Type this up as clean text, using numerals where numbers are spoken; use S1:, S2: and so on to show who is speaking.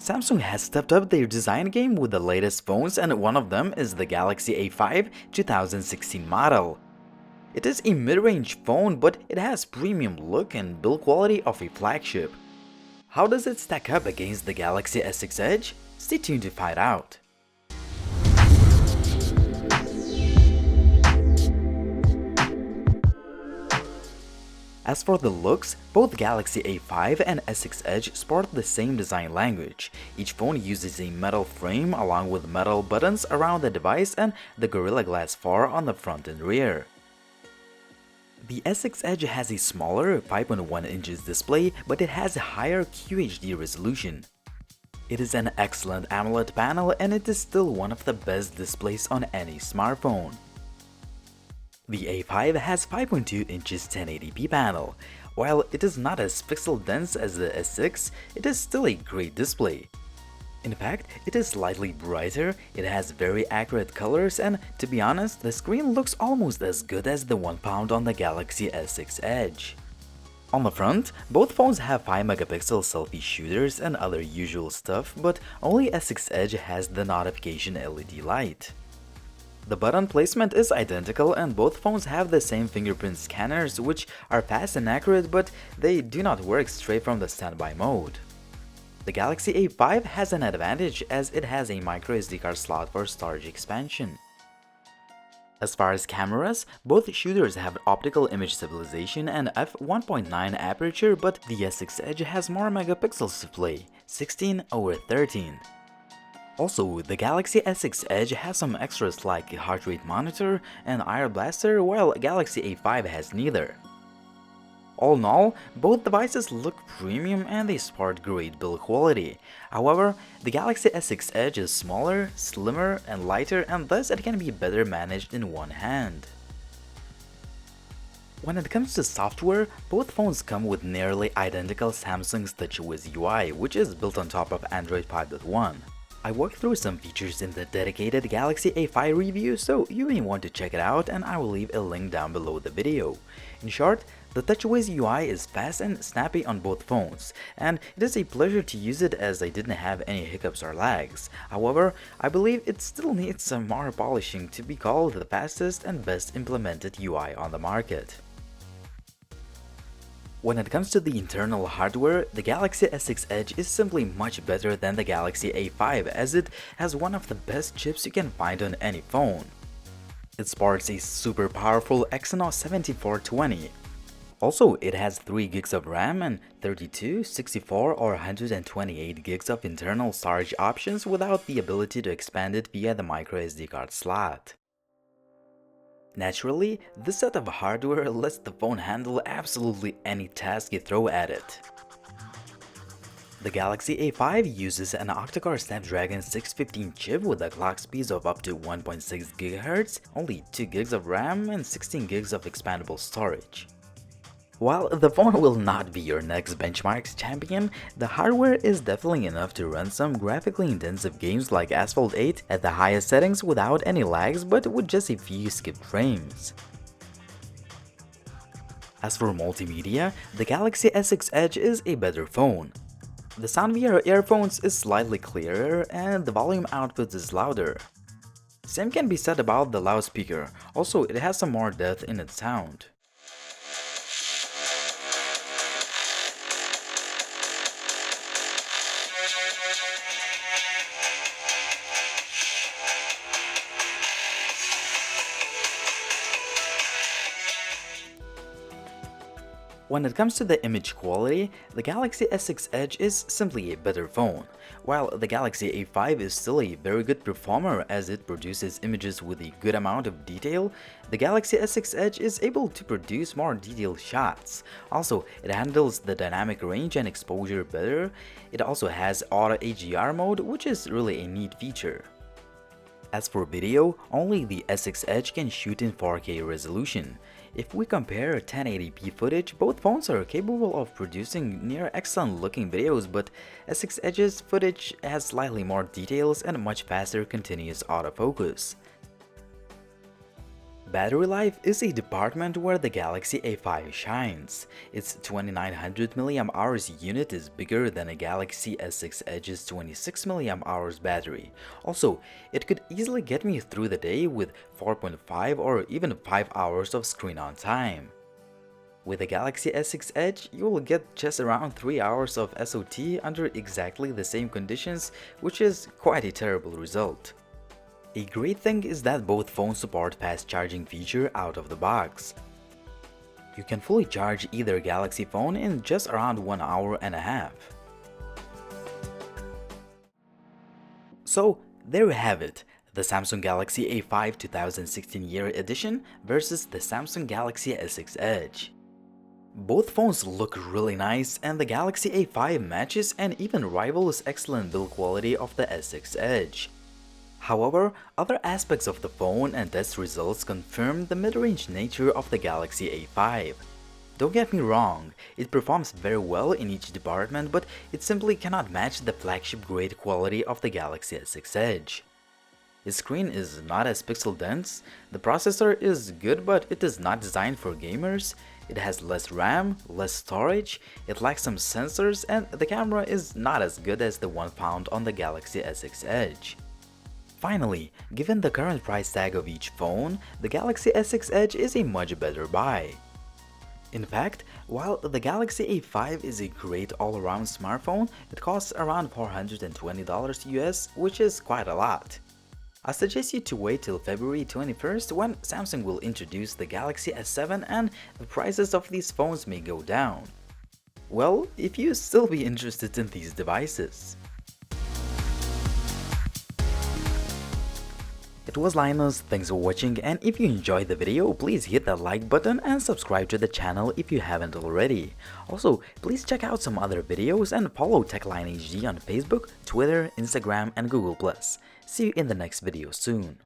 S1: Samsung has stepped up their design game with the latest phones, and one of them is the Galaxy A5 2016 model. It is a mid-range phone, but it has premium look and build quality of a flagship. How does it stack up against the Galaxy S6 Edge? Stay tuned to find out. As for the looks, both Galaxy A5 and S6 Edge sport the same design language. Each phone uses a metal frame along with metal buttons around the device and the Gorilla Glass 4 on the front and rear. The S6 Edge has a smaller 5.1 inches display, but it has a higher QHD resolution. It is an excellent AMOLED panel, and it is still one of the best displays on any smartphone. The A5 has 5.2 inches 1080p panel. While it is not as pixel dense as the S6, it is still a great display. In fact, it is slightly brighter, it has very accurate colors, and to be honest, the screen looks almost as good as the one found on the Galaxy S6 Edge. On the front, both phones have 5-megapixel selfie shooters and other usual stuff, but only S6 Edge has the notification LED light. The button placement is identical, and both phones have the same fingerprint scanners, which are fast and accurate, but they do not work straight from the standby mode. The Galaxy A5 has an advantage as it has a microSD card slot for storage expansion. As far as cameras, both shooters have optical image stabilization and f1.9 aperture, but the S6 Edge has more megapixels to play, 16/13. Also, the Galaxy S6 Edge has some extras like a heart rate monitor and IR blaster, while Galaxy A5 has neither. All in all, both devices look premium and they sport great build quality. However, the Galaxy S6 Edge is smaller, slimmer, and lighter, and thus it can be better managed in one hand. When it comes to software, both phones come with nearly identical Samsung's TouchWiz UI, which is built on top of Android 5.1. I walked through some features in the dedicated Galaxy A5 review, so you may want to check it out, and I will leave a link down below the video. In short, the TouchWiz UI is fast and snappy on both phones, and it is a pleasure to use it as I didn't have any hiccups or lags. However, I believe it still needs some more polishing to be called the fastest and best implemented UI on the market. When it comes to the internal hardware, the Galaxy S6 Edge is simply much better than the Galaxy A5 as it has one of the best chips you can find on any phone. It sports a super powerful Exynos 7420. Also, it has 3 gigs of RAM and 32, 64 or 128 gigs of internal storage options without the ability to expand it via the microSD card slot. Naturally, this set of hardware lets the phone handle absolutely any task you throw at it. The Galaxy A5 uses an octa-core Snapdragon 615 chip with a clock speed of up to 1.6 GHz, only 2 gigs of RAM, and 16 gigs of expandable storage. While the phone will not be your next benchmarks champion, the hardware is definitely enough to run some graphically intensive games like Asphalt 8 at the highest settings without any lags, but with just a few skipped frames. As for multimedia, the Galaxy S6 Edge is a better phone. The sound via earphones is slightly clearer and the volume output is louder. Same can be said about the loudspeaker, also it has some more depth in its sound. When it comes to the image quality, the Galaxy S6 Edge is simply a better phone. While the Galaxy A5 is still a very good performer as it produces images with a good amount of detail, the Galaxy S6 Edge is able to produce more detailed shots. Also, it handles the dynamic range and exposure better. It also has Auto HDR mode, which is really a neat feature. As for video, only the S6 Edge can shoot in 4K resolution. If we compare 1080p footage, both phones are capable of producing near excellent looking videos, but S6 Edge's footage has slightly more details and much faster continuous autofocus. Battery life is a department where the Galaxy A5 shines. Its 2900 mAh unit is bigger than a Galaxy S6 Edge's 26 mAh battery. Also, it could easily get me through the day with 4.5 or even 5 hours of screen on time. With the Galaxy S6 Edge, you will get just around 3 hours of SOT under exactly the same conditions, which is quite a terrible result. A great thing is that both phones support fast charging feature out of the box. You can fully charge either Galaxy phone in just around 1 hour and a half. So there you have it, the Samsung Galaxy A5 2016 year edition versus the Samsung Galaxy S6 Edge. Both phones look really nice, and the Galaxy A5 matches and even rivals excellent build quality of the S6 Edge. However, other aspects of the phone and test results confirm the mid-range nature of the Galaxy A5. Don't get me wrong, it performs very well in each department, but it simply cannot match the flagship-grade quality of the Galaxy S6 Edge. Its screen is not as pixel dense, the processor is good but it is not designed for gamers, it has less RAM, less storage, it lacks some sensors, and the camera is not as good as the one found on the Galaxy S6 Edge. Finally, given the current price tag of each phone, the Galaxy S6 Edge is a much better buy. In fact, while the Galaxy A5 is a great all-around smartphone, it costs around $420 US, which is quite a lot. I suggest you to wait till February 21st when Samsung will introduce the Galaxy S7 and the prices of these phones may go down. Well, if you still be interested in these devices. It was Linus, thanks for watching, and if you enjoyed the video, please hit that like button and subscribe to the channel if you haven't already. Also, please check out some other videos and follow TechLineHD on Facebook, Twitter, Instagram, and Google+. See you in the next video soon.